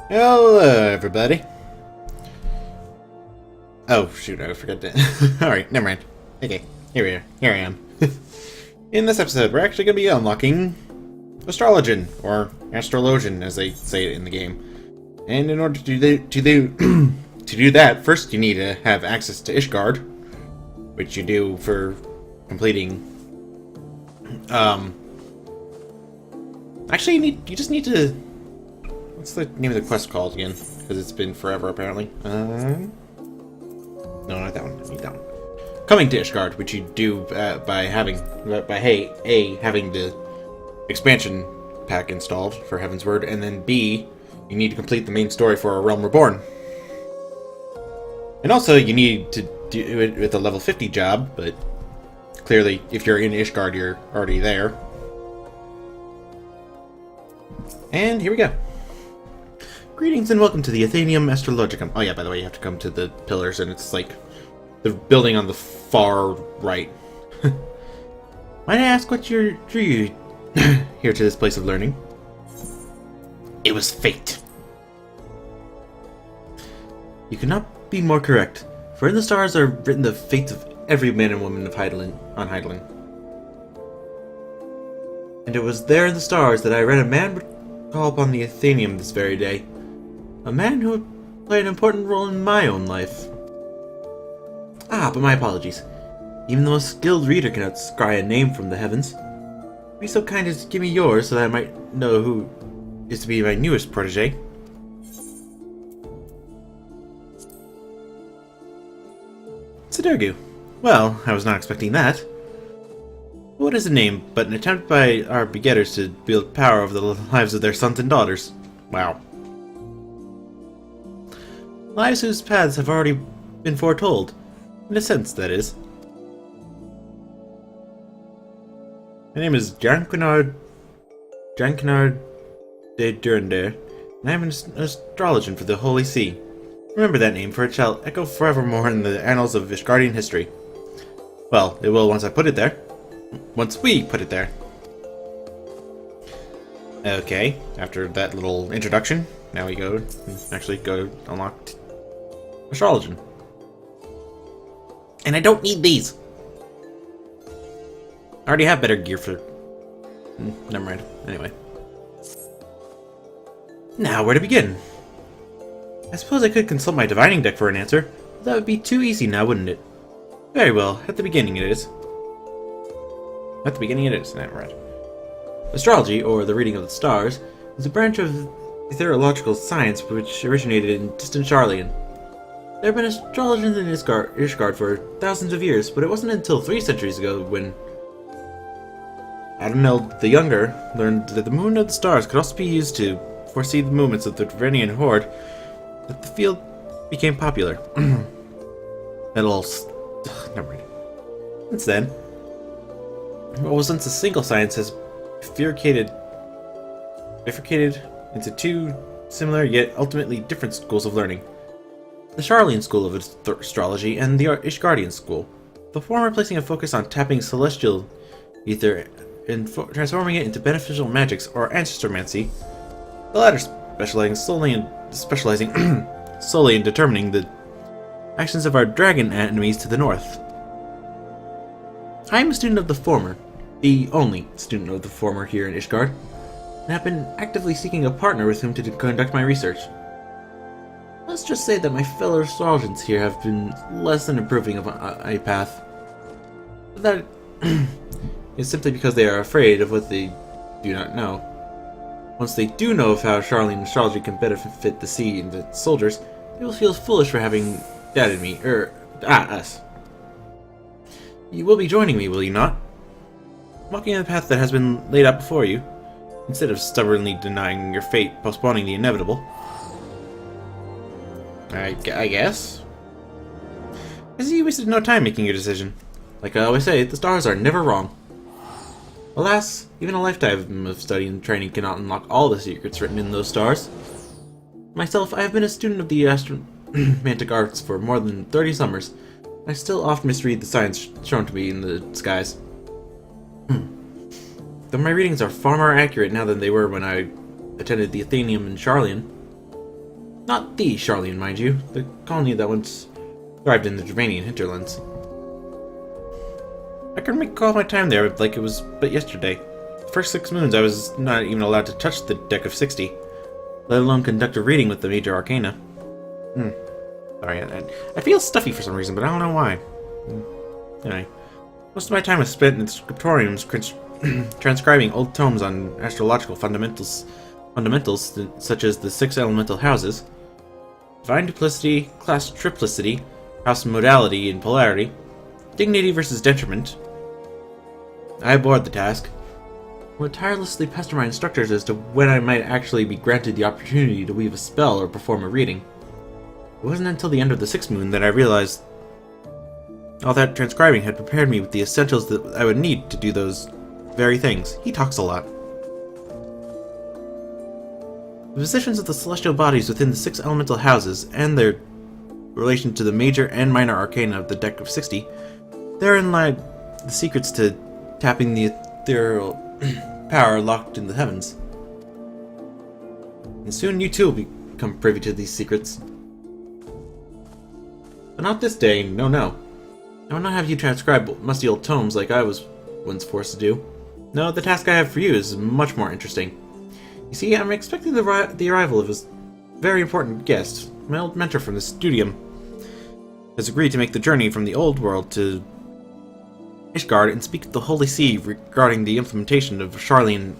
Hello, everybody. Oh, shoot, I forgot to... Alright, never mind. Okay, here we are. Here I am. In this episode, we're actually going to be unlocking Astrologian, or Astrologian, as they say it in the game. And in order to do that, first you need to have access to Ishgard, which you do for completing... Actually, you just need to... What's the name of the quest called again? Because it's been forever, apparently. No, not that one. I need that one. Coming to Ishgard, which you do by having the expansion pack installed for Heavensward, and then B, you need to complete the main story for A Realm Reborn. And also, you need to do it with a level 50 job, but clearly, if you're in Ishgard, you're already there. And here we go. Greetings and welcome to the Athenium Astrologicum. Oh yeah, by the way, you have to come to the pillars, and it's like the building on the far right. Might I ask what drew you here to this place of learning? It was fate. You cannot be more correct, for in the stars are written the fates of every man and woman of on Hydaelyn. And it was there in the stars that I read a man would call upon the Athenium this very day. A man who would play an important role in my own life. Ah, but my apologies. Even the most skilled reader cannot scry a name from the heavens. Be so kind as to give me yours so that I might know who is to be my newest protege. Sidergu. Well, I was not expecting that. What is a name but an attempt by our begetters to wield power over the lives of their sons and daughters? Wow. Lives whose paths have already been foretold. In a sense, that is. My name is Janquinard de Durandare, and I am an astrologian for the Holy See. Remember that name, for it shall echo forevermore in the annals of Ishgardian history. Well, it will once I put it there. Once we put it there. Okay, after that little introduction, now we go unlock Astrologian. And I don't need these! I already have better gear for... never mind. Anyway. Now, where to begin? I suppose I could consult my divining deck for an answer, but that would be too easy now, wouldn't it? Very well, at the beginning it is. At the beginning it is, right. Astrology, or the reading of the stars, is a branch of ethereological science which originated in distant Sharlayan. There have been astrologers in Ishgard for thousands of years, but it wasn't until 3 centuries ago when Adonel the Younger learned that the moon of the stars could also be used to foresee the movements of the Drevenian horde, that the field became popular. Never mind. Since then, what was once a single science has bifurcated into 2 similar yet ultimately different schools of learning. The Sharlayan school of astrology and the Ishgardian school, the former placing a focus on tapping celestial ether and transforming it into beneficial magics or ancestromancy, the latter specializing solely in determining the actions of our dragon enemies to the north. I am a student of the former, the only student of the former here in Ishgard, and have been actively seeking a partner with whom to conduct my research. Let's just say that my fellow astrologers here have been less than approving of a path. But that is simply because they are afraid of what they do not know. Once they do know of how Sharlayan astrology can benefit the sea and the soldiers, they will feel foolish for having doubted me, us. You will be joining me, will you not? Walking on the path that has been laid out before you, instead of stubbornly denying your fate, postponing the inevitable. I guess. I see you wasted no time making your decision. Like I always say, the stars are never wrong. Alas, even a lifetime of study and training cannot unlock all the secrets written in those stars. Myself, I have been a student of the astromantic arts for more than 30 summers. I still often misread the signs shown to me in the skies. Though my readings are far more accurate now than they were when I attended the Athenaeum in Sharlayan, Not the Charlian, mind you. The colony that once thrived in the Germanian hinterlands. I can recall my time there like it was but yesterday. The first 6 moons I was not even allowed to touch the deck of 60, let alone conduct a reading with the major arcana. Sorry, I feel stuffy for some reason, but I don't know why. Anyway, most of my time was spent in scriptoriums transcribing old tomes on astrological fundamentals such as the 6 elemental houses, divine duplicity, class triplicity, house modality and polarity, dignity versus detriment. I abhorred the task. I would tirelessly pester my instructors as to when I might actually be granted the opportunity to weave a spell or perform a reading. It wasn't until the end of the 6th moon that I realized all that transcribing had prepared me with the essentials that I would need to do those very things. He talks a lot. The positions of the celestial bodies within the 6 elemental houses and their relation to the major and minor arcana of the deck of 60, therein lie the secrets to tapping the ethereal power locked in the heavens. And soon you too will become privy to these secrets. But not this day, no. I will not have you transcribe musty old tomes like I was once forced to do. No, the task I have for you is much more interesting. You see, I'm expecting the arrival of a very important guest. My old mentor from the studium has agreed to make the journey from the old world to Ishgard and speak to the Holy See regarding the implementation of Charlian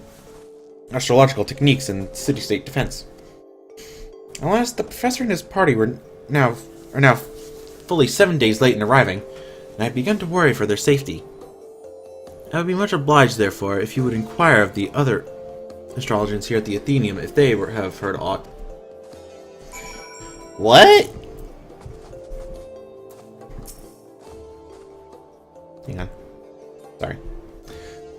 astrological techniques in city-state defense. Alas, the professor and his party are now fully 7 days late in arriving, and I have begun to worry for their safety. I would be much obliged, therefore, if you would inquire of the other Astrologians here at the Athenaeum if they have heard aught. What? Hang on. Sorry.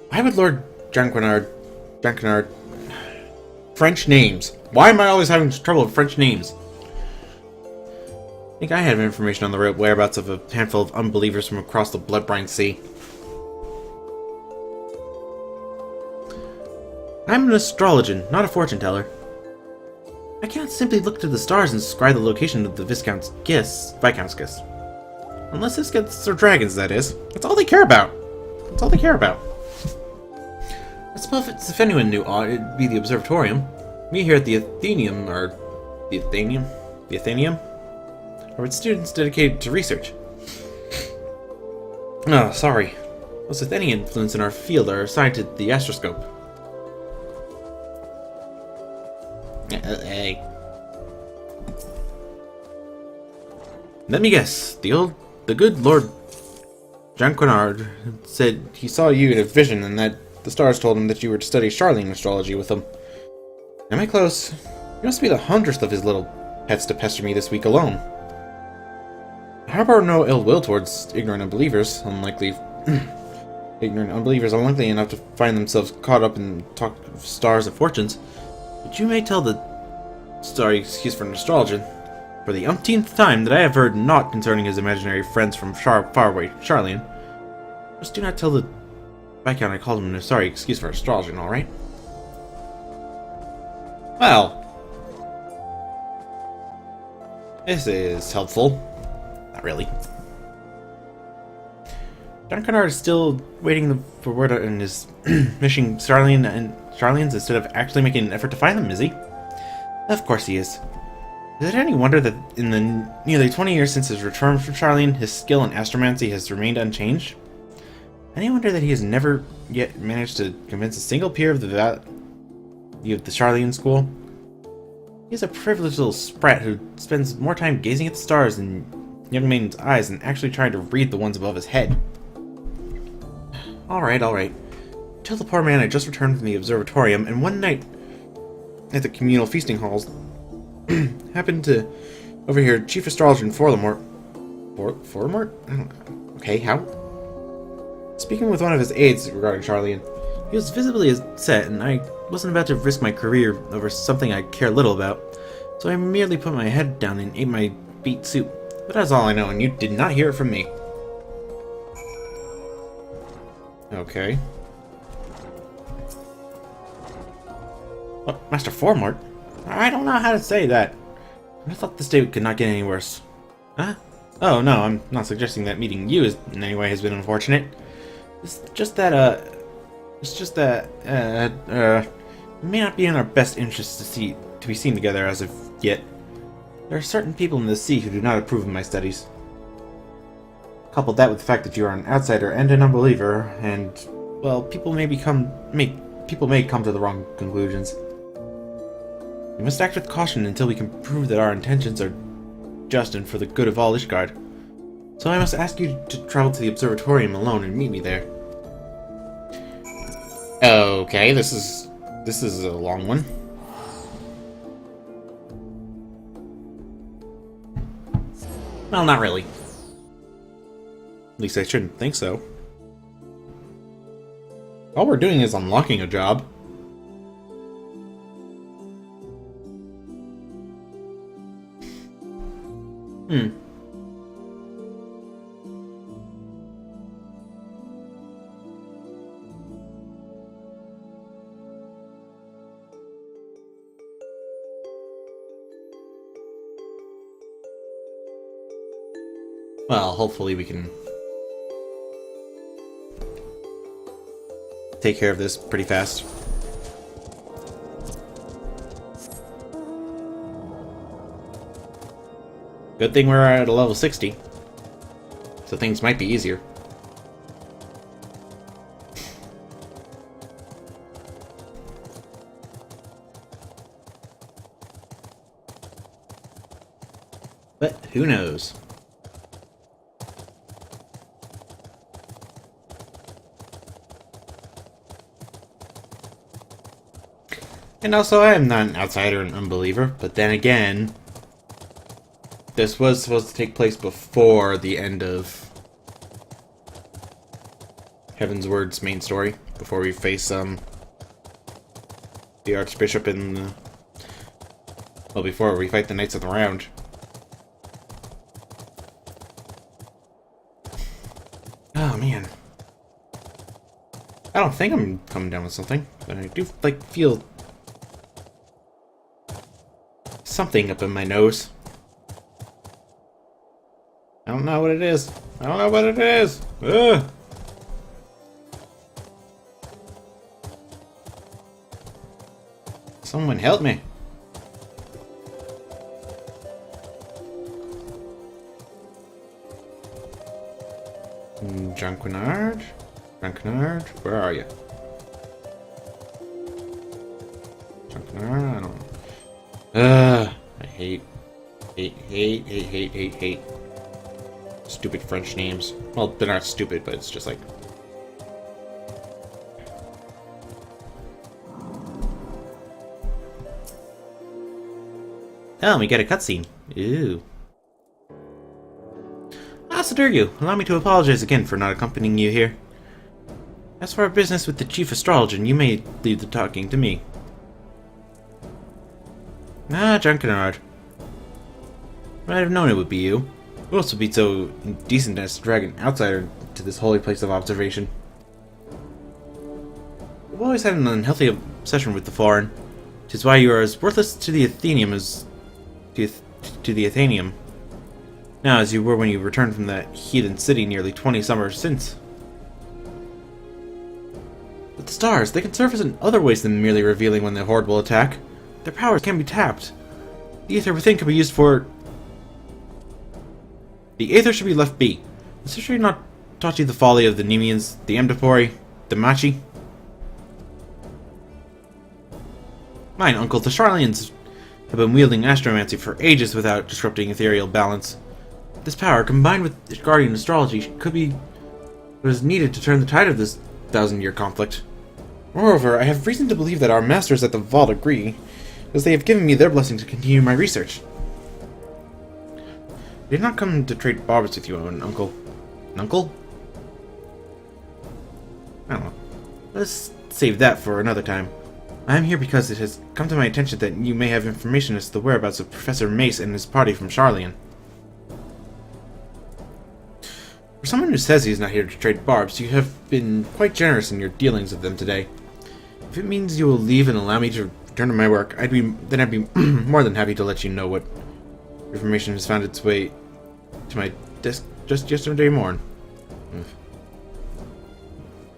Why would Lord Janquinard... French names. Why am I always having trouble with French names? I think I have information on the whereabouts of a handful of unbelievers from across the blood-brine sea. I'm an astrologian, not a fortune teller. I cannot simply look to the stars and describe the location of the Viscount's guests. Unless this gets their dragons, that is. That's all they care about. That's all they care about. I suppose if anyone knew aught, it'd be the Observatorium. Me here at the Athenaeum, or... The Athenaeum? The Athenaeum? Or its students dedicated to research. Oh, sorry. Those with any influence in our field are assigned to the astroscope. Hey. Let me guess. The good Lord Janquinard said he saw you in a vision and that the stars told him that you were to study Charlian astrology with him. Am I close? You must be the 100th of his little pets to pester me this week alone. I harbor no ill will towards ignorant unbelievers unlikely enough to find themselves caught up in talk of stars and fortunes. But you may tell the sorry excuse for an astrologer for the umpteenth time that I have heard naught concerning his imaginary friends from faraway Charlian. Just do not tell the Viscount I called him a sorry excuse for astrology, alright? Well, this is helpful. Not really. Janquinard is still waiting for word on his mission Charlians instead of actually making an effort to find them, is he? Of course he is. Is it any wonder that in the nearly 20 years since his return from Charlian, his skill in astromancy has remained unchanged? Any wonder that he has never yet managed to convince a single peer of the Charlian school? He is a privileged little sprat who spends more time gazing at the stars in young maiden's eyes than actually trying to read the ones above his head. Alright. Tell the poor man I just returned from the observatorium, and one night at the communal feasting halls happened to overhear Chief Astrologian Forlamort. Okay, how? Speaking with one of his aides regarding Charlian. He was visibly upset, and I wasn't about to risk my career over something I care little about, so I merely put my head down and ate my beet soup. But that's all I know, and you did not hear it from me. Okay. What, Master Formart? I don't know how to say that. I thought this day could not get any worse. Huh? Oh, no, I'm not suggesting that meeting you in any way has been unfortunate. It's just that, it may not be in our best interest to be seen together as of yet. There are certain people in the sea who do not approve of my studies. Couple that with the fact that you are an outsider and an unbeliever, and, well, people may come to the wrong conclusions. We must act with caution until we can prove that our intentions are just and for the good of all Ishgard. So I must ask you to travel to the observatorium alone and meet me there. Okay, this is a long one. Well, not really. At least I shouldn't think so. All we're doing is unlocking a job. Well, hopefully we can take care of this pretty fast. Good thing we're at a level 60, so things might be easier. But who knows? And also, I am not an outsider and unbeliever, but then again, this was supposed to take place before the end of Heavensward's main story, before we face the Archbishop and well, before we fight the Knights of the Round. Oh man, I don't think I'm coming down with something, but I do feel something up in my nose. I don't know what it is. I don't know what it is. Ugh. Someone help me. Junquinard? Junquinard? Where are you? Junquinard? I don't know. I hate stupid French names. Well, they're not stupid, but it's just like... Oh, we get a cutscene. Ooh. Asadurgu, allow me to apologize again for not accompanying you here. As for our business with the Chief Astrologian, you may leave the talking to me. Ah, Junkenard. I'd have known it would be you. Who else would be so indecent as to drag an outsider to this holy place of observation? You've always had an unhealthy obsession with the foreign. 'Tis why you are as worthless to the Athenium as to the Athenium. Now, as you were when you returned from that heathen city nearly 20 summers since. But the stars, they can surface in other ways than merely revealing when the Horde will attack. Their powers can be tapped. The Aether within can be used for... The Aether should be left be. Has history not taught you the folly of the Nemeans, the Amdapori, the Machi? Mine uncle, the Charlians, have been wielding astromancy for ages without disrupting ethereal balance. This power, combined with Guardian astrology, could be what is needed to turn the tide of this 1,000-year conflict. Moreover, I have reason to believe that our masters at the Vault agree, as they have given me their blessing to continue my research. I did not come to trade barbs with you, uncle. Uncle? I don't know. Let's save that for another time. I am here because it has come to my attention that you may have information as to the whereabouts of Professor Mace and his party from Charlian. For someone who says he is not here to trade barbs, you have been quite generous in your dealings with them today. If it means you will leave and allow me to return to my work, I'd be more than happy to let you know what Information has found its way to my desk just yesterday morning.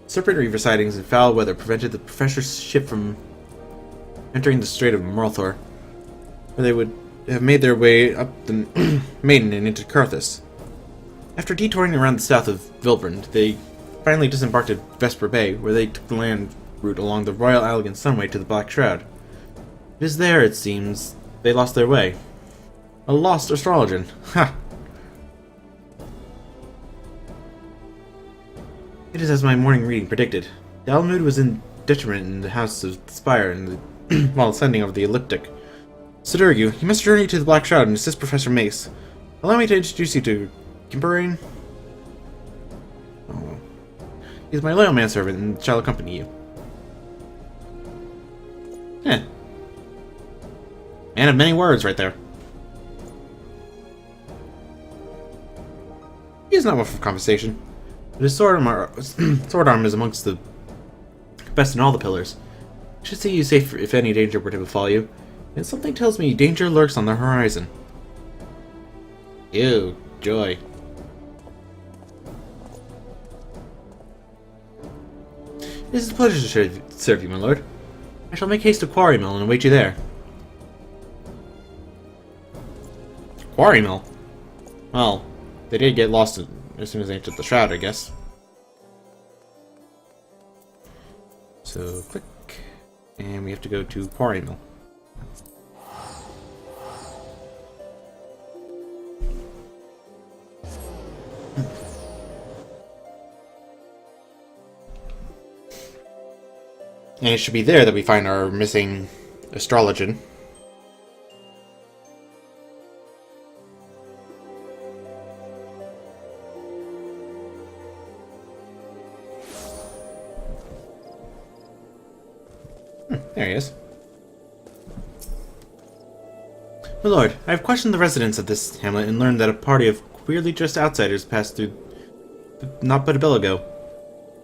Serpent Reaver sightings and foul weather prevented the professor's ship from entering the Strait of Morthor, where they would have made their way up the Maiden and into Karthus. After detouring around the south of Vilbrand, they finally disembarked at Vesper Bay, where they took the land route along the Royal Allegan Sunway to the Black Shroud. It is there, it seems, they lost their way. A lost Astrologian. Ha! It is as my morning reading predicted. Dalmud was in detriment in the House of Spire while ascending over the ecliptic. Sidurgu, you must journey to the Black Shroud and assist Professor Mace. Allow me to introduce you to Gimberain. Oh. He is my loyal manservant and shall accompany you. Man of many words right there. He is not one for conversation, but his sword arm is amongst the best in all the pillars. I should see you safe if any danger were to befall you, and something tells me danger lurks on the horizon. Ew, joy. It is a pleasure to serve you, my lord. I shall make haste to Quarry Mill and await you there. Quarry Mill? Well, they did get lost as soon as they entered the Shroud, I guess. So, click. And we have to go to Quarry Mill. And it should be there that we find our missing Astrologian. There he is. My lord, I have questioned the residents of this hamlet and learned that a party of queerly dressed outsiders passed through not but a bell ago.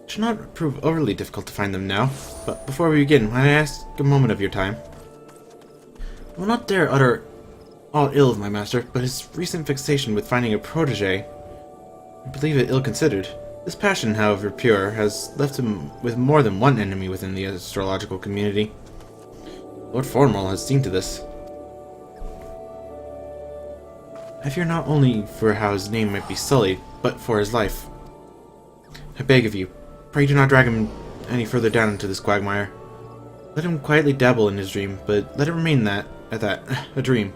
It should not prove overly difficult to find them now, but before we begin, might I ask a moment of your time? I will not dare utter all ill of my master, but his recent fixation with finding a protege, I believe it ill-considered. This passion, however pure, has left him with more than one enemy within the astrological community. Lord Formal has seen to this. I fear not only for how his name might be sullied, but for his life. I beg of you, pray do not drag him any further down into this quagmire. Let him quietly dabble in his dream, but let it remain a dream.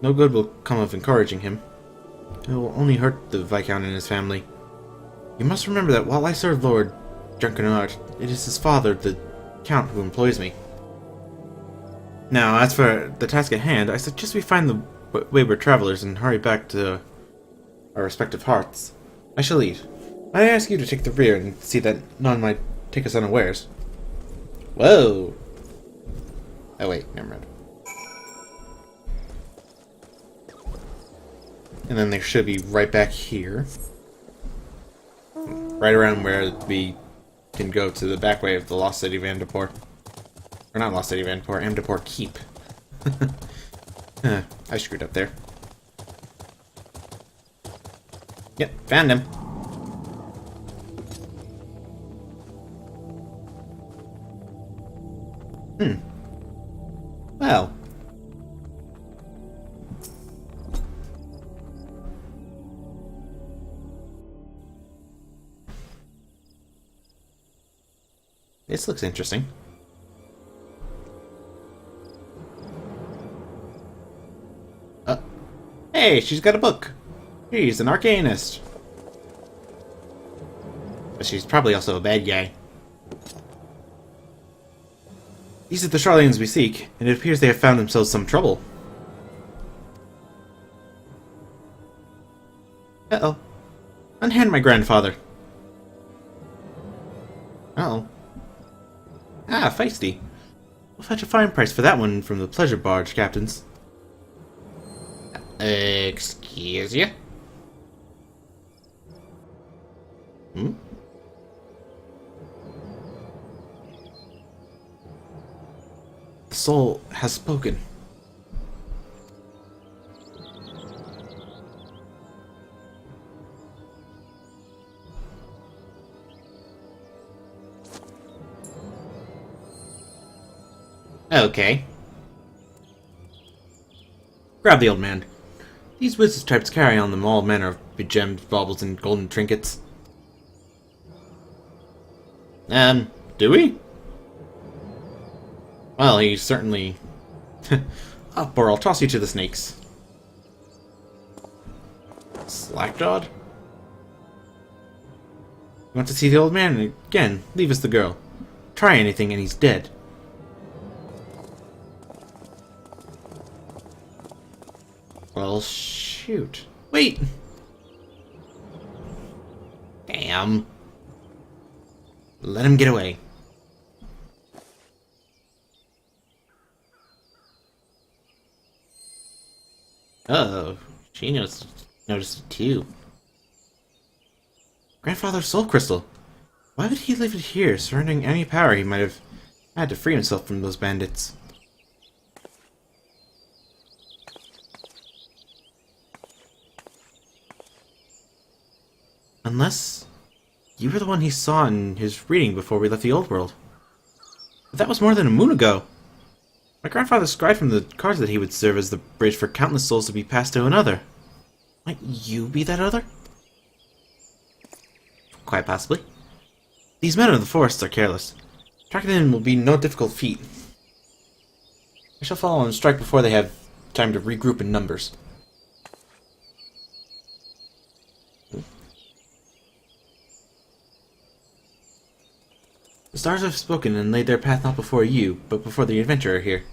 No good will come of encouraging him. It will only hurt the Viscount and his family. You must remember that while I serve Lord Drunkenart, it is his father, the Count, who employs me. Now, as for the task at hand, I suggest we find the wayward travelers and hurry back to our respective hearts. I shall lead. Might I ask you to take the rear and see that none might take us unawares? Whoa! Oh wait, never mind. And then they should be right back here. Right around where we can go to the back way of the Lost City of Amdapor. Or not Lost City of Amdapor, Amdapor Keep. I screwed up there. Yep, found him. Well. This looks interesting. Hey, she's got a book. She's an arcanist. But she's probably also a bad guy. These are the Charlatanes we seek, and it appears they have found themselves some trouble. Uh-oh. Unhand my grandfather. Uh-oh. Ah, feisty. We'll fetch a fine price for that one from the pleasure barge captains. Excuse you? Hmm? The soul has spoken. Okay. Grab the old man. These wizard types carry on them all manner of gems, baubles, and golden trinkets. Do we? Well, he certainly... Up, or I'll toss you to the snakes. Slackjawed? You want to see the old man? Again, leave us the girl. Try anything and he's dead. Well, shoot. Wait! Damn. Let him get away. Oh, she noticed it too. Grandfather's soul crystal. Why would he leave it here, surrendering any power he might have had to free himself from those bandits? Unless you were the one he saw in his reading before we left the old world. But that was more than a moon ago. My grandfather scried from the cards that he would serve as the bridge for countless souls to be passed to another. Might you be that other? Quite possibly. These men of the forests are careless. Tracking them will be no difficult feat. I shall follow and strike before they have time to regroup in numbers. The stars have spoken and laid their path not before you, but before the adventurer here.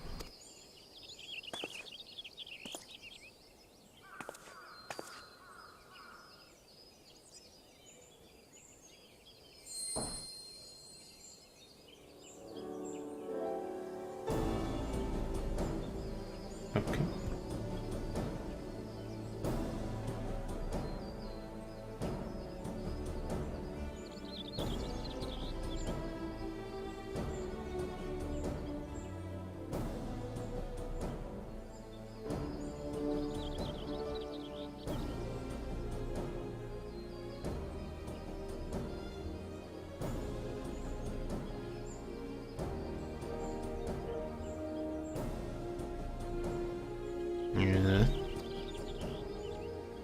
Okay.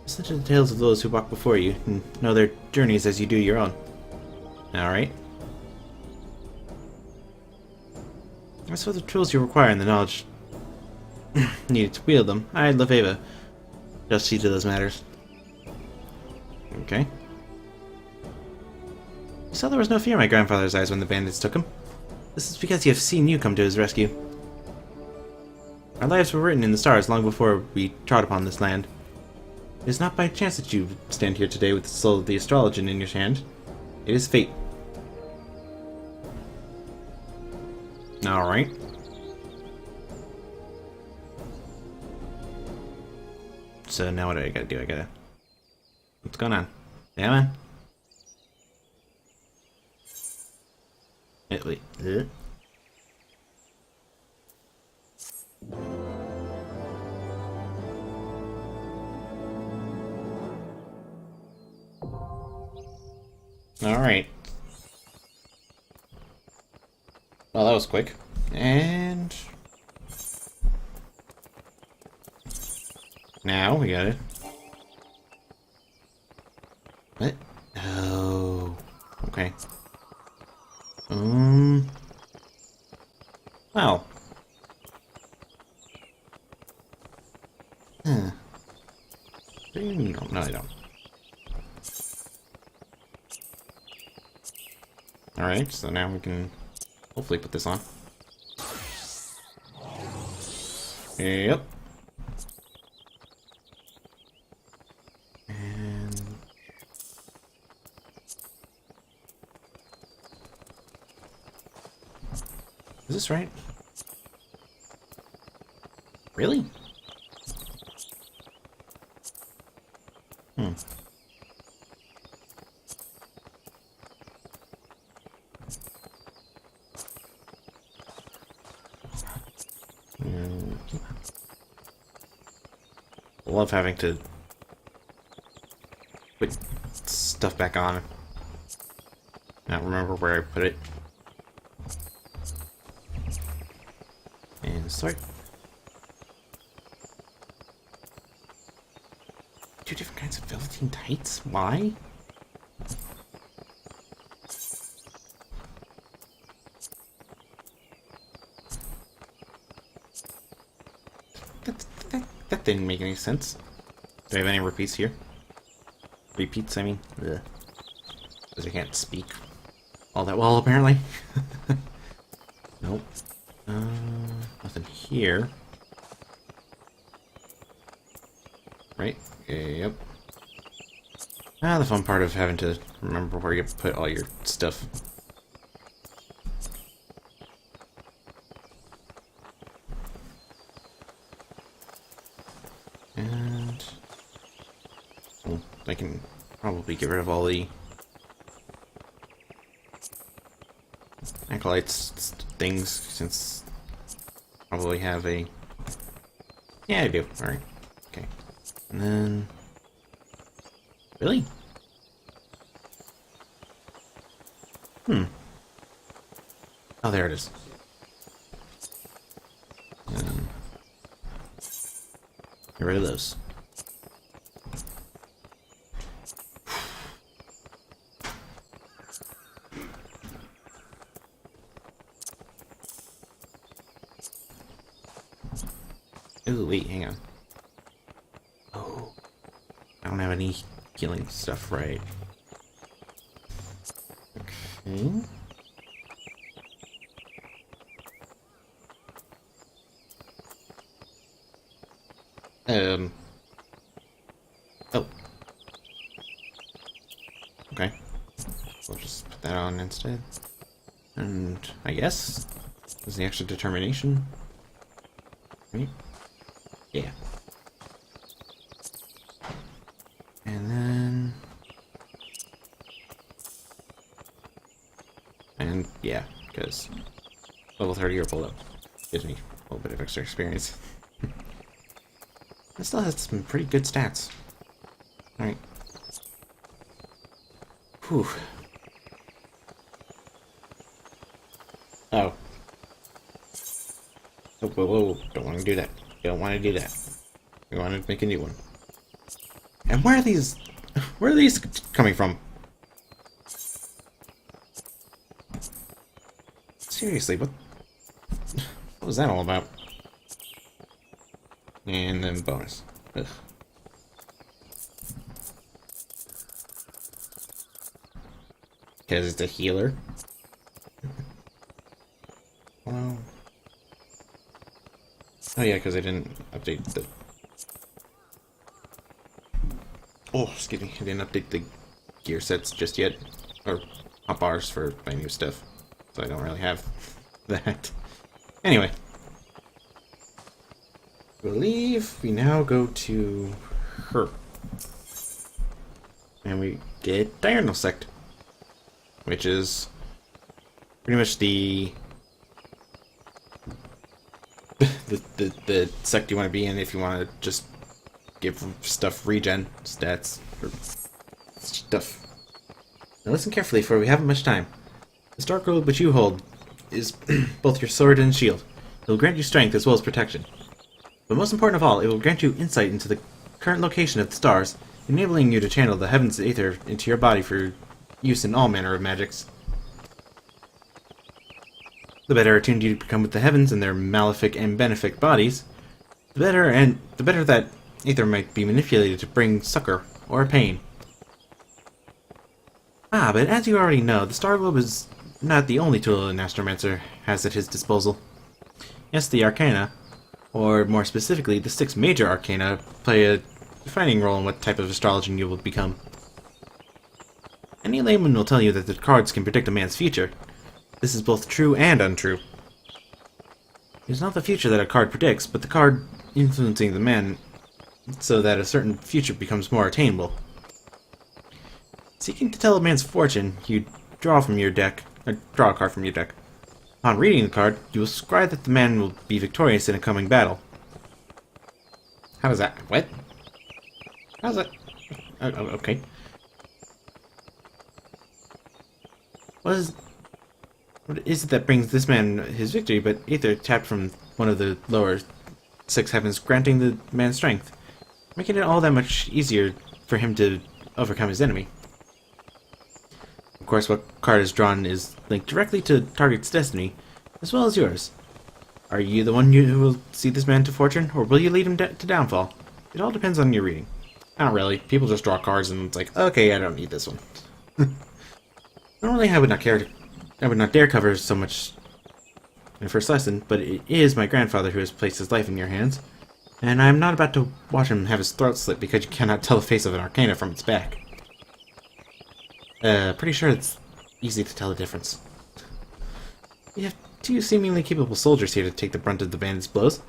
Listen to the tales of those who walk before you, and know their journeys as you do your own. Alright. As for the tools you require and the knowledge needed to wield them, I, Lefeva, just see to those matters. Okay. You saw there was no fear in my grandfather's eyes when the bandits took him. This is because he has seen you come to his rescue. Our lives were written in the stars long before we trod upon this land. It is not by chance that you stand here today with the soul of the Astrologian in your hand. It is fate. Alright. So now what do I gotta do? What's going on? Yeah, man. Wait. Alright. Well, that was quick. And... now we got it. What? Oh. Okay. Well. Huh. No, I don't. Alright, so now we can hopefully put this on. Yep. And... is this right? Really? Love having to put stuff back on. Not remember where I put it. sorry. 2 different kinds of velveteen tights? Why? That didn't make any sense. Do I have any repeats here? Repeats, I mean? Ugh. Because I can't speak all that well, apparently. Nope. Nothing here. Right? Yep. Ah, the fun part of having to remember where you put all your stuff. And... well, I can probably get rid of all the acolytes things, since I probably have a... yeah, I do. Alright. Okay. And then... really? Oh, there it is. Get rid of those. Ooh, wait, hang on. Oh. I don't have any healing stuff, right? Okay. Oh. Okay. We'll just put that on instead. And I guess is the extra determination. Right? Yeah. And then... and yeah, because level 30 or below gives me a little bit of extra experience. It still has some pretty good stats. Alright. Whew. Oh. Oh, whoa, whoa, don't want to do that. Don't want to do that. We want to make a new one. And where are these coming from? Seriously, what was that all about? And then bonus. Ugh. Because it's a healer. Well... oh yeah, because I didn't update the... oh, excuse me. I didn't update the gear sets just yet. Or hotbars for my new stuff. So I don't really have that. Anyway. I believe we now go to her. And we get Diurnal Sect. Which is pretty much the sect you want to be in if you want to just give stuff regen stats or stuff. Now listen carefully, for we haven't much time. The Stark Robe which you hold is both your sword and shield. It will grant you strength as well as protection. But most important of all, it will grant you insight into the current location of the stars, enabling you to channel the heavens aether into your body for use in all manner of magics. The better attuned you become with the heavens and their malefic and benefic bodies, the better that aether might be manipulated to bring succor or pain. Ah, but as you already know, the Star Globe is not the only tool an astromancer has at his disposal. Yes, the Arcana, or more specifically, the 6 major Arcana, play a defining role in what type of astrologian you will become. Any layman will tell you that the cards can predict a man's future. This is both true and untrue. It is not the future that a card predicts, but the card influencing the man so that a certain future becomes more attainable. Seeking to tell a man's fortune, you draw a card from your deck. Upon reading the card, you will scry that the man will be victorious in a coming battle. How does that... what? How's that... oh, okay. What is it that brings this man his victory, but aether tapped from one of the lower 6 heavens, granting the man strength, making it all that much easier for him to overcome his enemy. Of course, what card is drawn is linked directly to target's destiny, as well as yours. Are you the one who will see this man to fortune, or will you lead him to downfall? It all depends on your reading. Not really. People just draw cards and it's like, okay, I don't need this one. Normally I would not dare cover so much in the first lesson, but it is my grandfather who has placed his life in your hands, and I am not about to watch him have his throat slit because you cannot tell the face of an arcana from its back. Pretty sure it's easy to tell the difference. We have 2 seemingly capable soldiers here to take the brunt of the bandits' blows.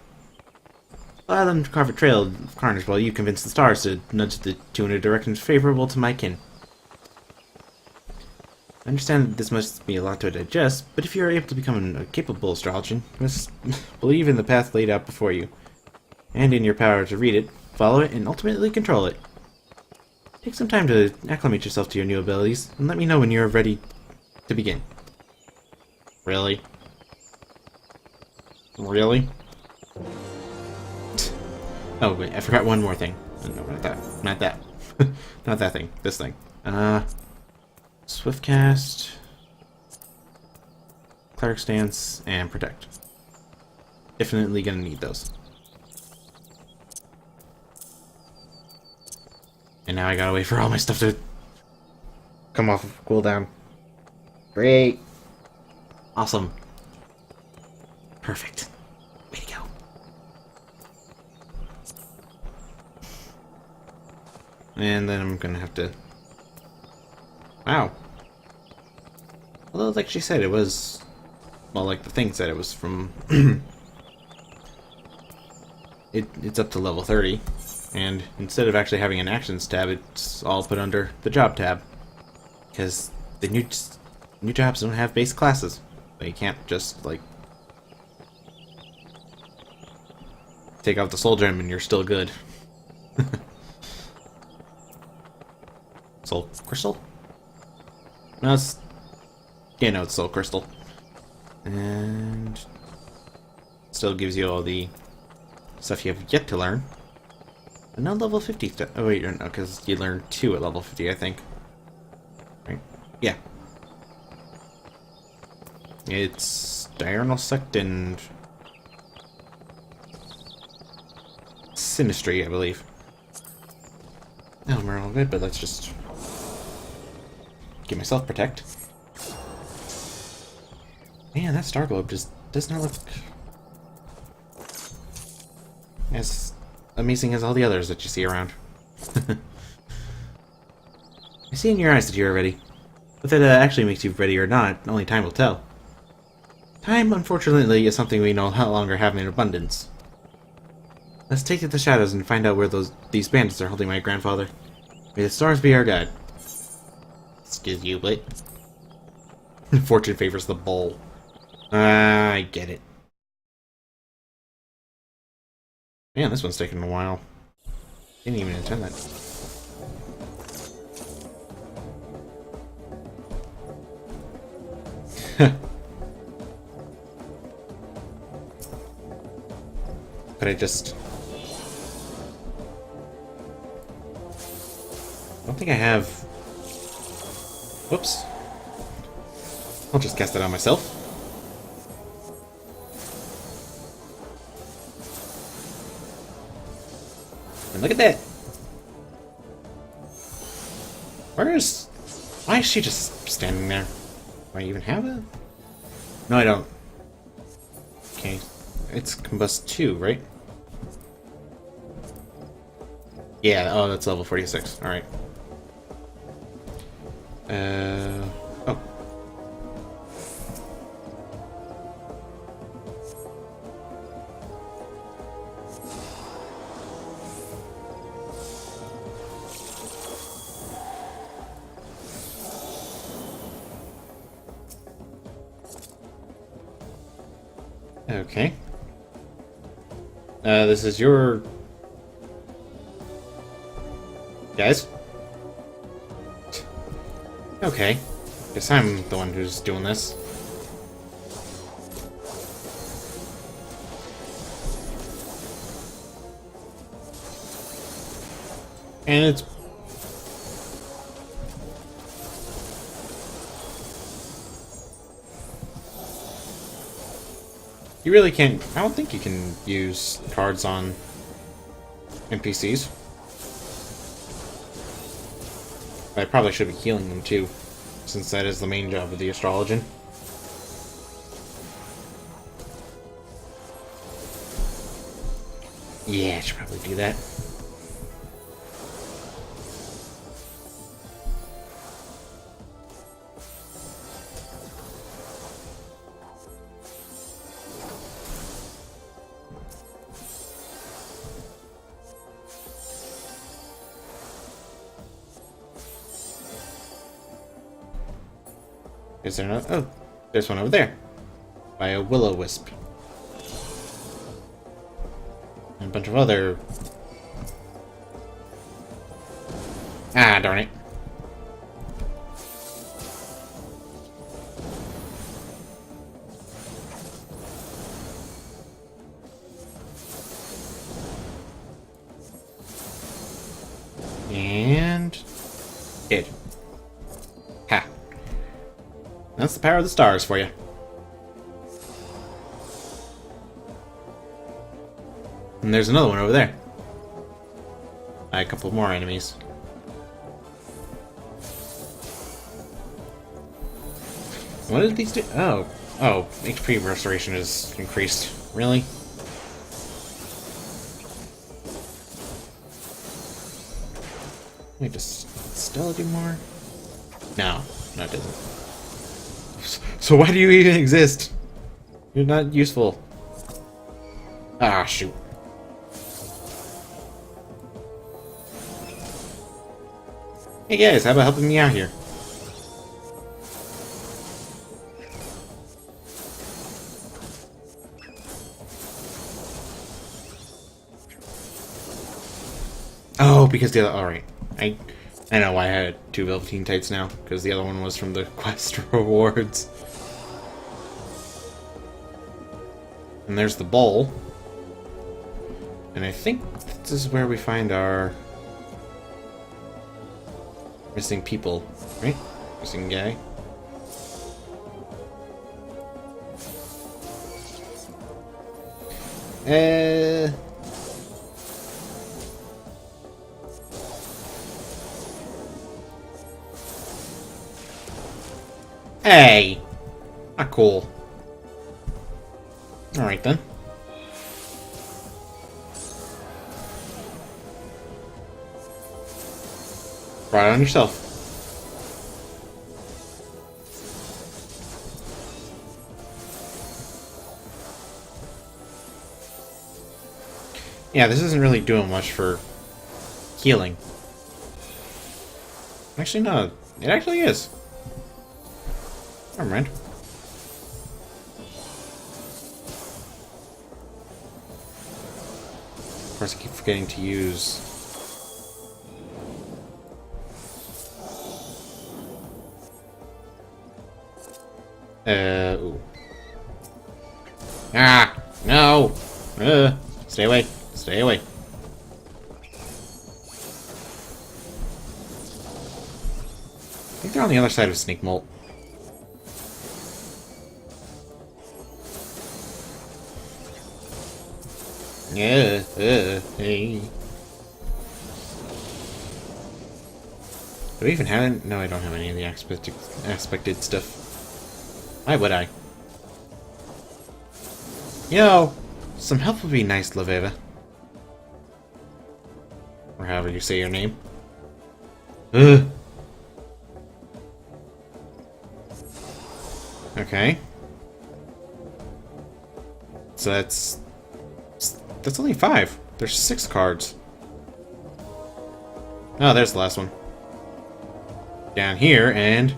Allow them to carve a trail of carnage while you convince the stars to nudge the 2 in a direction favorable to my kin. I understand that this must be a lot to digest, but if you are able to become a capable astrologian, you must believe in the path laid out before you, and in your power to read it, follow it, and ultimately control it. Take some time to acclimate yourself to your new abilities, and let me know when you're ready to begin. Really? Really? Oh, wait, I forgot one more thing. No, not that. Not that. Not that thing. This thing. Swiftcast, Cleric Stance, and Protect. Definitely gonna need those. And now I gotta wait for all my stuff to come off of cooldown. Great. Awesome. Perfect. Way to go. And then I'm gonna have to... Wow. Although, like she said, it was... Well, like the thing said, it was from... it's up to level 30. And instead of actually having an actions tab, it's all put under the job tab. Because the new jobs don't have base classes. But you can't just, like... take out the soul gem and you're still good. Soul crystal? No, it's... Yeah, no, it's soul crystal. And... still gives you all the stuff you have yet to learn. But not level 50. Oh, wait, no, because you learn 2 at level 50, I think. Right? Yeah. It's Diurnal Sect and... Sinistry, I believe. Oh, I'm a little bit, but let's just... give myself Protect. Man, that star globe just does not look as amazing as all the others that you see around. I see in your eyes that you are ready. Whether that actually makes you ready or not, only time will tell. Time, unfortunately, is something we no longer have in abundance. Let's take to the shadows and find out where these bandits are holding my grandfather. May the stars be our guide. Excuse you, but... Fortune favors the bowl. I get it. Man, this one's taking a while. Didn't even intend that. Could I just... I don't think I have... Whoops. I'll just cast it on myself. And look at that! Why is she just standing there? Do I even have it? No, I don't. Okay. It's Combust 2, right? Yeah, oh, that's level 46. Alright. Oh. Okay. This is your... Guys? Okay. Guess I'm the one who's doing this. And it's... You really can't... I don't think you can use cards on NPCs. But I probably should be healing them too, since that is the main job of the Astrologian. Yeah, I should probably do that. Is there another? Oh, there's one over there. By a will-o-wisp. And a bunch of other... Ah, darn it. And... dead. Ha. That's the power of the stars for you. And there's another one over there. A couple more enemies. What did these do? Oh. Oh, HP restoration is increased. Really? Wait, does Stella do more? No, it doesn't. So why do you even exist? You're not useful. Ah, shoot. Hey guys, how about helping me out here? Oh, because the other... Alright. I know why I had 2 Velveteen Tights now, because the other one was from the quest rewards. And there's the bowl. And I think this is where we find our... missing people, right? Missing guy. Hey! Not cool. Alright then. Right on yourself. Yeah, this isn't really doing much for healing. Actually, no. It actually is. Never mind. Of course, I keep forgetting to use... ooh. Ah! No! Stay away. Stay away. I think they're on the other side of Snake Molt. Yeah, hey. Do I even have it? No, I don't have any of the aspected stuff. Why would I? You know, some help would be nice, Laveva. Or however you say your name. Ugh. Okay. So that's only 5. There's 6 cards. Oh, there's the last one. Down here, and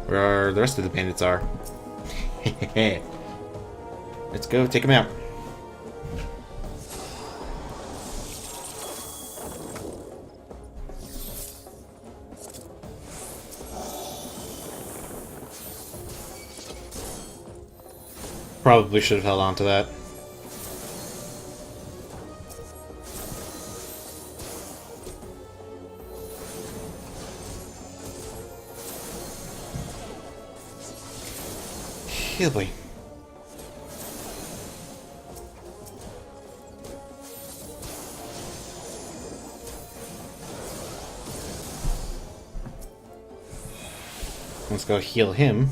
where the rest of the bandits are. Let's go take them out. Probably should have held on to that. Heal boy. Let's go heal him.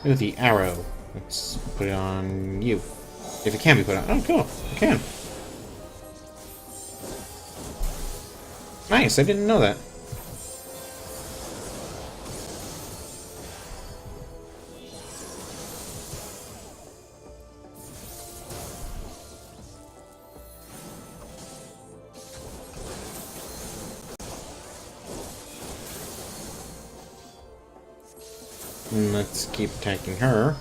Ooh, the arrow. Let's put it on you. If it can be put on. Oh, cool. It can. Nice, I didn't know that. Let's keep attacking her.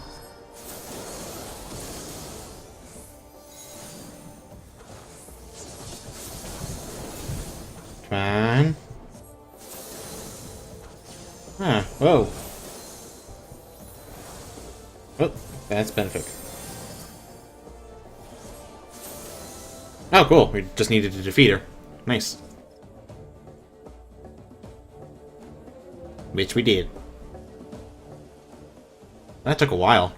Fine. Huh, whoa. Oh, that's benefit. Oh, cool. We just needed to defeat her. Nice. Which we did. That took a while.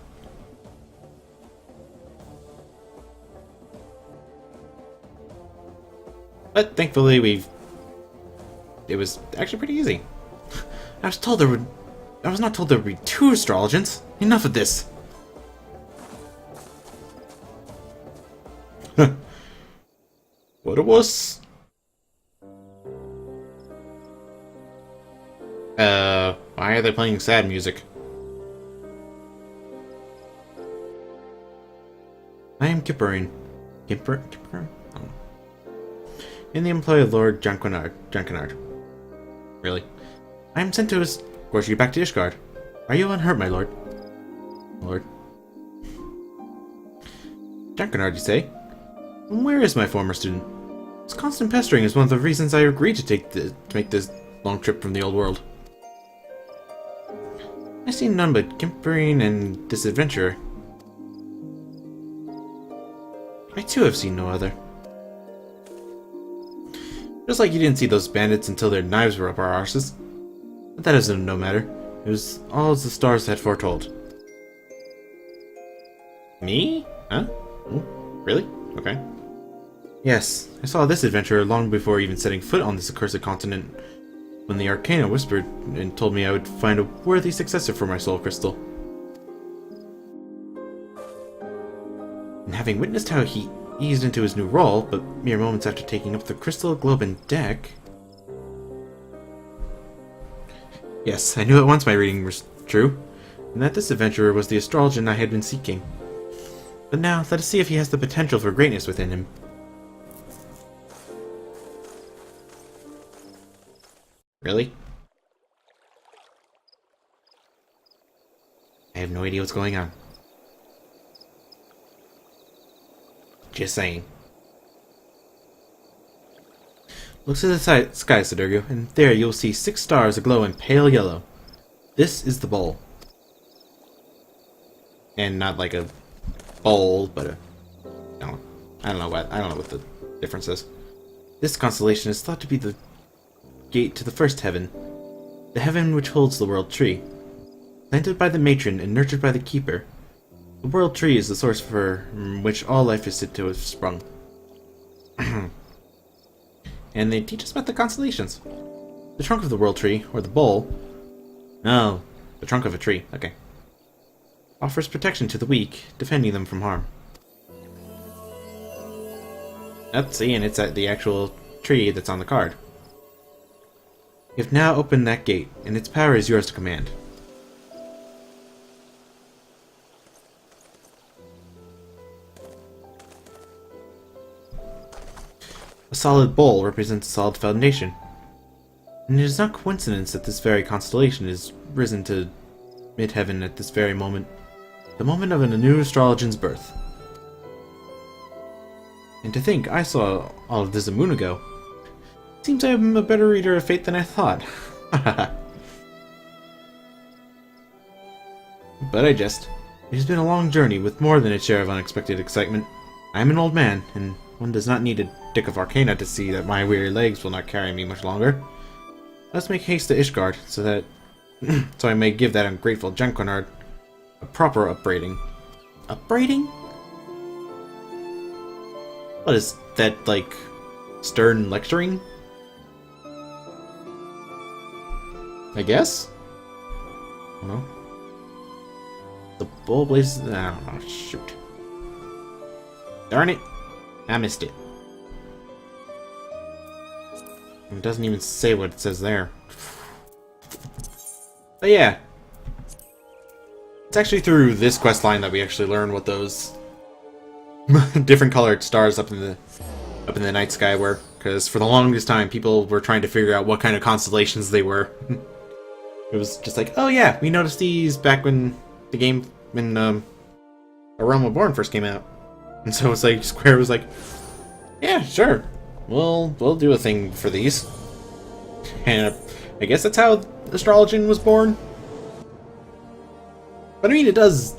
But thankfully it was actually pretty easy. I was not told there would be 2 Astrologians. Enough of this. What a wuss. Why are they playing sad music? I am Kipperin. Kipperin? Oh. In the employ of Lord Jankinard. Really? I am sent to escort you back to Ishgard. Are you unhurt, my lord? Lord. Jankinard, you say? And where is my former student? His constant pestering is one of the reasons I agreed to make this long trip from the old world. I see none but Kipperin and this adventurer. I too have seen no other. Just like you didn't see those bandits until their knives were up our arses. But that is no matter. It was all as the stars had foretold. Me? Huh? Oh, really? Okay. Yes, I saw this adventurer long before even setting foot on this accursed continent, when the Arcana whispered and told me I would find a worthy successor for my soul crystal. And having witnessed how he eased into his new role, but mere moments after taking up the crystal globe and deck... Yes, I knew at once my reading was true, and that this adventurer was the Astrologian I had been seeking. But now, let us see if he has the potential for greatness within him. Really? I have no idea what's going on. Just saying. Look to the sky, Sidurgu, and there you'll see 6 stars aglow in pale yellow. This is the bowl. And not like a bowl, but a... I don't know what the difference is. This constellation is thought to be the gate to the first heaven. The heaven which holds the world tree. Planted by the matron and nurtured by the keeper. The world tree is the source from which all life is said to have sprung. And they teach us about the constellations. The trunk of the world tree, or the bowl... No, the trunk of a tree, okay. Offers protection to the weak, defending them from harm. Let's see, and it's at the actual tree that's on the card. You have now opened that gate, and its power is yours to command. A solid bowl represents a solid foundation. And it is not coincidence that this very constellation is risen to mid-heaven at this very moment. The moment of a new Astrologian's birth. And to think I saw all of this a moon ago. Seems I am a better reader of fate than I thought. But I jest. It has been a long journey with more than its share of unexpected excitement. I am an old man, and one does not need a dick of Arcana to see that my weary legs will not carry me much longer. Let's make haste to Ishgard, so that so I may give that ungrateful Junkenard a proper upbraiding. Upbraiding? What is that, like, stern lecturing? I guess? I don't know. The bull blazes. I don't know. Shoot. Darn it. I missed it. It doesn't even say what it says there. But yeah. It's actually through this quest line that we actually learn what those different colored stars up in the night sky were. Because for the longest time, people were trying to figure out what kind of constellations they were. It was just like, oh yeah, we noticed these back when the game, when A Realm Reborn first came out. And so it's like, Square was like, yeah, sure, we'll do a thing for these. And I guess that's how Astrologian was born. But I mean, it does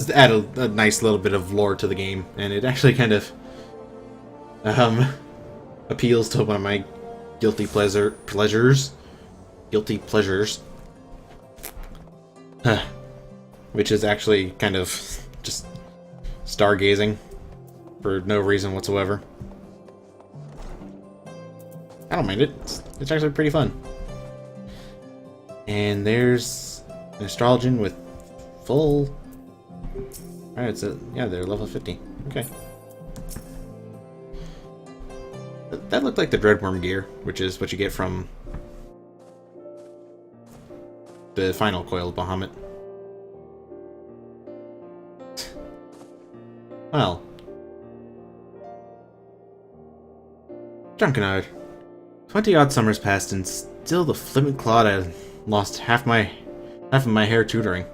add a nice little bit of lore to the game, and it actually kind of appeals to one of my guilty pleasures. Guilty pleasures. Which is actually kind of just stargazing for no reason whatsoever. I don't mind it. It's actually pretty fun. And there's an Astrologian with full... Alright, yeah, they're level 50. Okay. That looked like the Dreadworm gear, which is what you get from the final coiled Bahamut. Well. Junkenard. 20-odd summers passed, and still the flippant clod had lost half of my hair tutoring.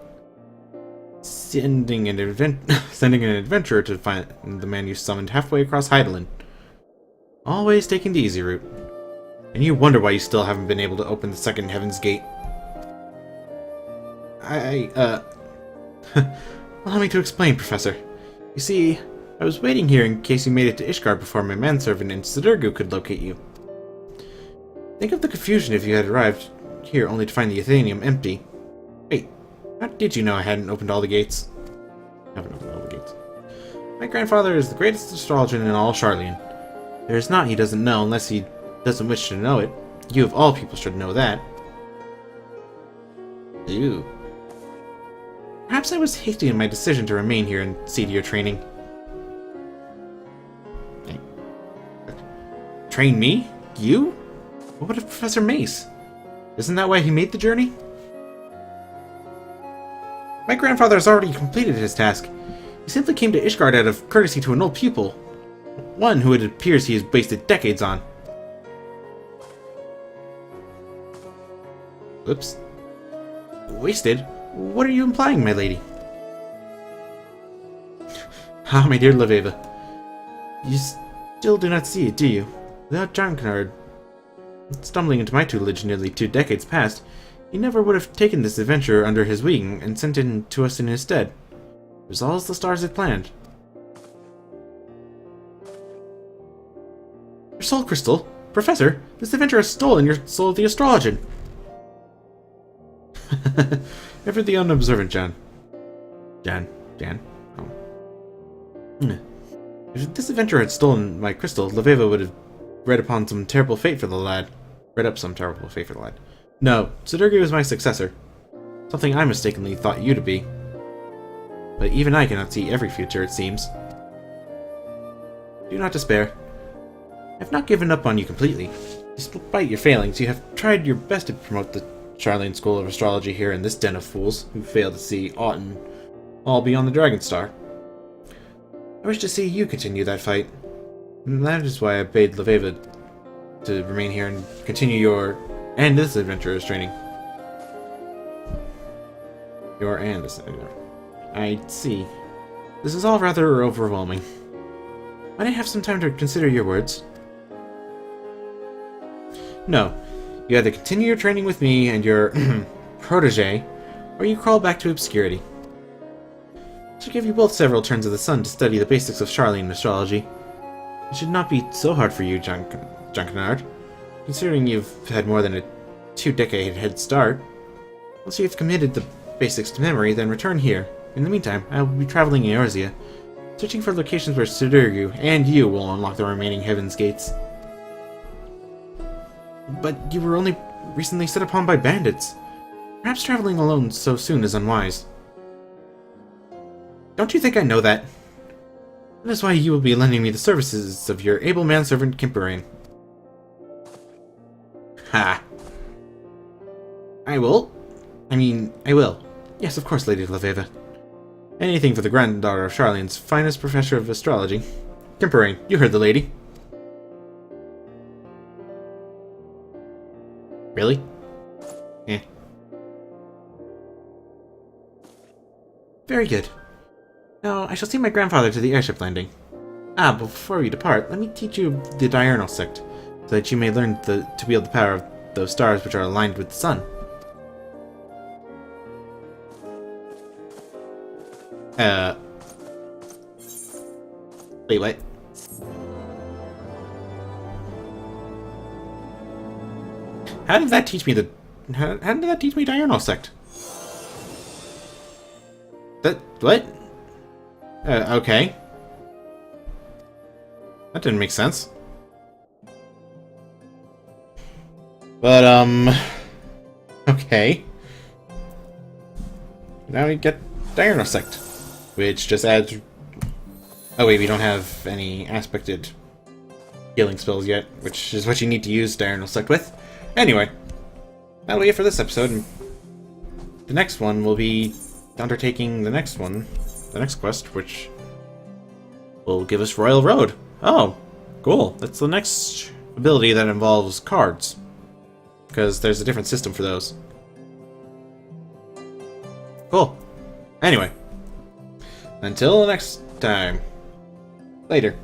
Sending an adventurer to find the man you summoned halfway across Heidelin. Always taking the easy route. And you wonder why you still haven't been able to open the second Heaven's Gate. Allow me to explain, Professor. You see, I was waiting here in case you made it to Ishgard before my manservant in Sidurgu could locate you. Think of the confusion if you had arrived here only to find the Athenium empty. Wait, how did you know I hadn't opened all the gates? I haven't opened all the gates. My grandfather is the greatest astrologer in all Sharlayan. There is naught he doesn't know unless he doesn't wish to know it. You of all people should know that. Ew. Perhaps I was hasty in my decision to remain here and see to your training. Train me? You? What of Professor Mace? Isn't that why he made the journey? My grandfather has already completed his task. He simply came to Ishgard out of courtesy to an old pupil. One who it appears he has wasted decades on. Oops. Wasted? What are you implying, my lady? Ah, my dear Laveva. You still do not see it, do you? Without Junkenard stumbling into my tutelage nearly 2 decades past, he never would have taken this adventure under his wing and sent it to us in his stead. It was all as the stars had planned. Your soul crystal? Professor, this adventure has stolen your soul of the Astrologian. Ever the unobservant, Jan. Oh. If this adventure had stolen my crystal, Laveva would have read up some terrible fate for the lad. No, Sidurgu is my successor. Something I mistakenly thought you to be. But even I cannot see every future, it seems. Do not despair. I have not given up on you completely. Despite your failings, you have tried your best to promote the Sharlayan School of Astrology here in this den of fools who fail to see aught and all beyond the Dragon Star. I wish to see you continue that fight. And that is why I bade Laveva to remain here and continue your and this adventurer's training. I see. This is all rather overwhelming. Might I have some time to consider your words? No. You either continue your training with me and your protege, or you crawl back to obscurity. I should give you both several turns of the sun to study the basics of Sharlayan astrology. It should not be so hard for you, Junkenard, considering you've had more than a 2-decade head start. Once you've committed the basics to memory, then return here. In the meantime, I will be traveling in Eorzea, searching for locations where Sudoku and you will unlock the remaining Heaven's Gates. But you were only recently set upon by bandits. Perhaps traveling alone so soon is unwise. Don't you think I know that? That is why you will be lending me the services of your able manservant Kimperain. Ha! I will. Yes, of course, Lady Laveva. Anything for the granddaughter of Charlene's finest professor of astrology. Kimperain, you heard the lady. Really? Eh. Very good. Now, I shall see my grandfather to the airship landing. Before we depart, let me teach you the diurnal sect, so that you may learn to wield the power of those stars which are aligned with the sun. Wait, what? How did that teach me how did that teach me diurnal sect? What? Okay. That didn't make sense. But, okay. Now we get diurnal sect, which just adds... Oh wait, we don't have any aspected healing spells yet, which is what you need to use diurnal sect with. Anyway, that'll be it for this episode, and the next one will be undertaking the next quest, which will give us Royal Road. Oh, cool. That's the next ability that involves cards, because there's a different system for those. Cool. Anyway, until next time. Later.